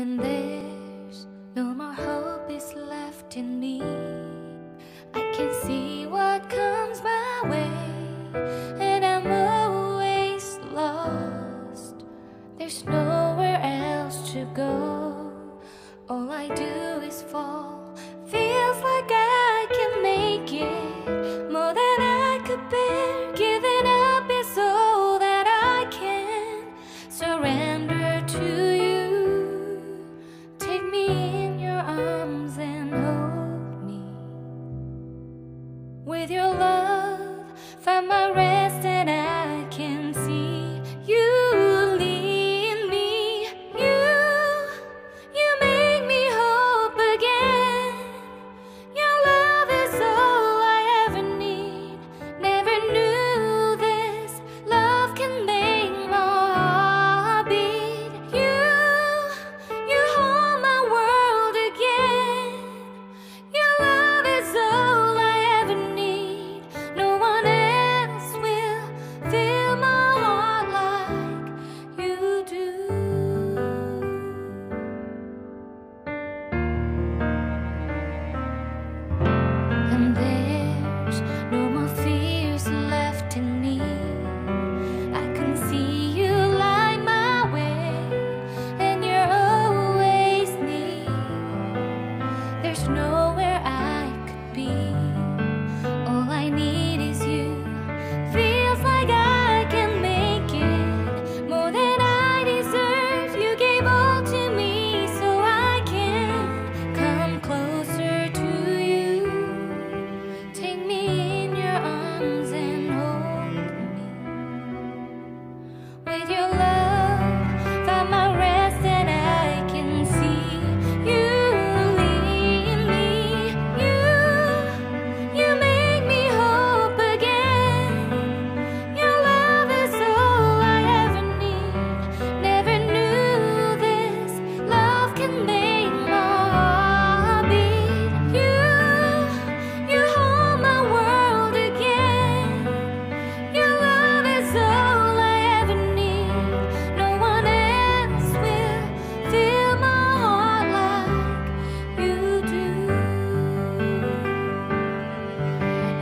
When there's no more hope is left in me, I can see what comes my way, and I'm always lost. There's nowhere else to go. All I do is fall. Feels like I can make it more than I could bear. Giving up is all that I can surrender to you. Take me in your arms and hold me. With your love, find my rest, and I can see you lead me. You make me hope again. Your love is all I ever need. Never knew this love can make my heart beat. You hold my world again. Your love is all I ever need. No one else will fill my heart like you do. And there's no more fears left in me. I can see you light my way, and you're always near. There's nowhere I could be. All I need is you. Feels like I can make it more than I deserve. You gave all to me so I can come closer to you. Take me in your arms and hold me. With your love, find my rest, and I can see you lead me. You make me hope again. Your love is all I ever need. Never knew this love can make my heart beat. You hold my world again. Your love is all I ever need. No one else will fill my heart like you do.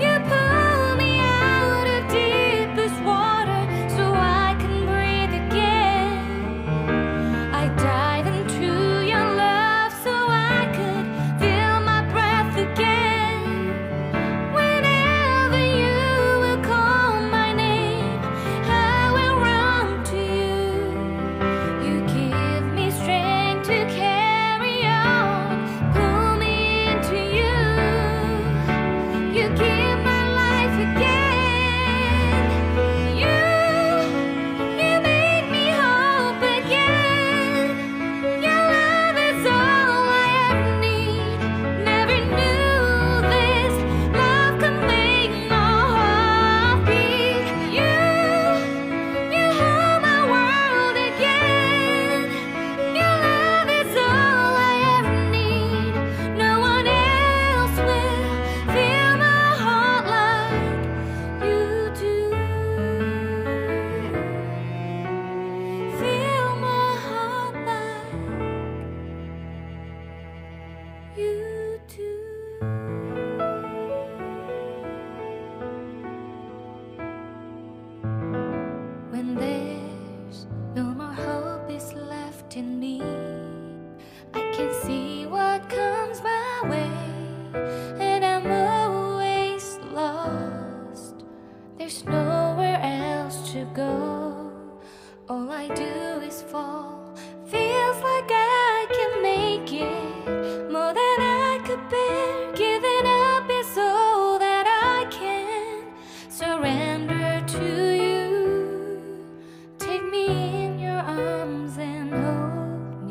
You pull me out of deepest water so I can breathe again. I dive into your love so I could feel my breath again. Whenever you will call my name, I will run to you. You give me strength to carry on. Pull me into you. You give my life again. You make me hope again. Your love is all I ever need. Never knew this love could make my heart beat. You hold my world again. Your love is all I ever need. No one else will fill my heart like you do. Fill my heart like you do. When there's no more hope is left in me, I can see what comes my way, and I'm always lost. There's nowhere else to go. All I do is fall. Feels like I can make it more than I could bear. Giving up is all that I can surrender to you. Take me in your arms and hold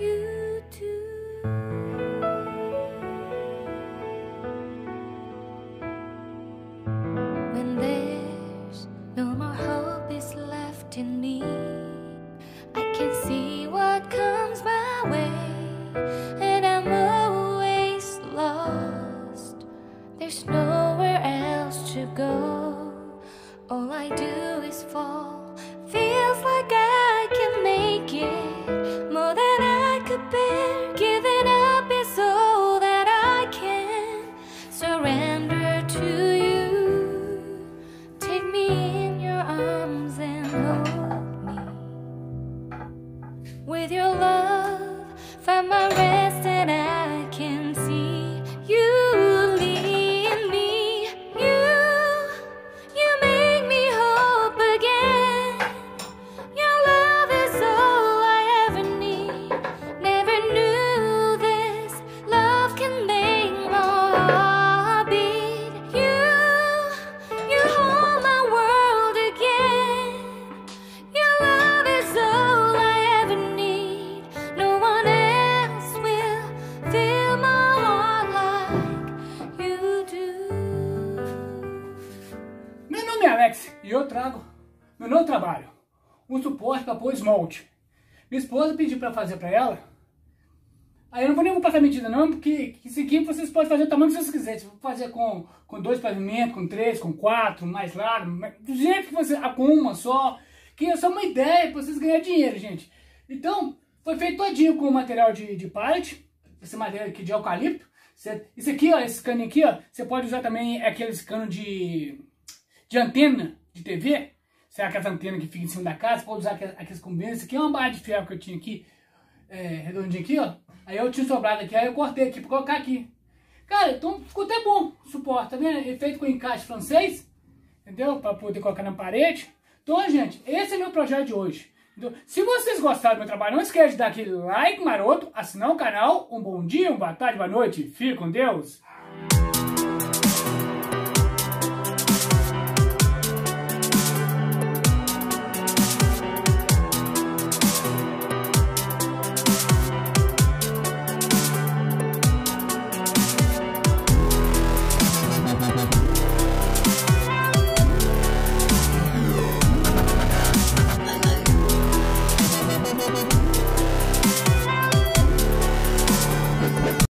you too. When there's no more hope is left in me, I can see what comes my way, and I'm always lost. There's nowhere else to go. All I do is fall. Feels like I can make it more than I could bear. Giving up is all that I can surrender to you. Take me in your arms and hold me. With your love, find my rest, and I can see you lead me. You make me hope again. Your love is all I ever need. Never knew this love can make my heart beat. You hold my world again. Your love is all I ever need. No one else will fill my heart like you do. Meu nome é Alex e eu trago meu novo trabalho, um suporte para pôr esmalte. Minha esposa pediu para fazer para ela. Aí eu não vou nem passar a medida não, porque isso aqui vocês podem fazer o tamanho que vocês quiserem. Você pode fazer com 2 pavimentos, com 3, com 4, mais largo, do jeito que você, com uma só. Que é só uma ideia para vocês ganharem dinheiro, gente. Então, foi feito todinho com material de pallet, essa madeira aqui de eucalipto. Isso aqui, ó, esse caninho aqui, ó, você pode usar também aqueles canos de antena de TV. Será que as antenas que ficam em cima da casa, você pode usar aqueles combinhos. Esse aqui é uma barra de ferro que eu tinha aqui, redondinho aqui, ó. Aí eu tinha sobrado aqui, aí eu cortei aqui pra colocar aqui. Cara, então ficou até bom o suporte, tá vendo? É feito com encaixe francês, entendeu? Pra poder colocar na parede. Então, gente, esse é meu projeto de hoje. Então, se vocês gostaram do meu trabalho, não esquece de dar aquele like maroto, assinar o canal. Um bom dia, uma boa tarde, boa noite. Fique com Deus.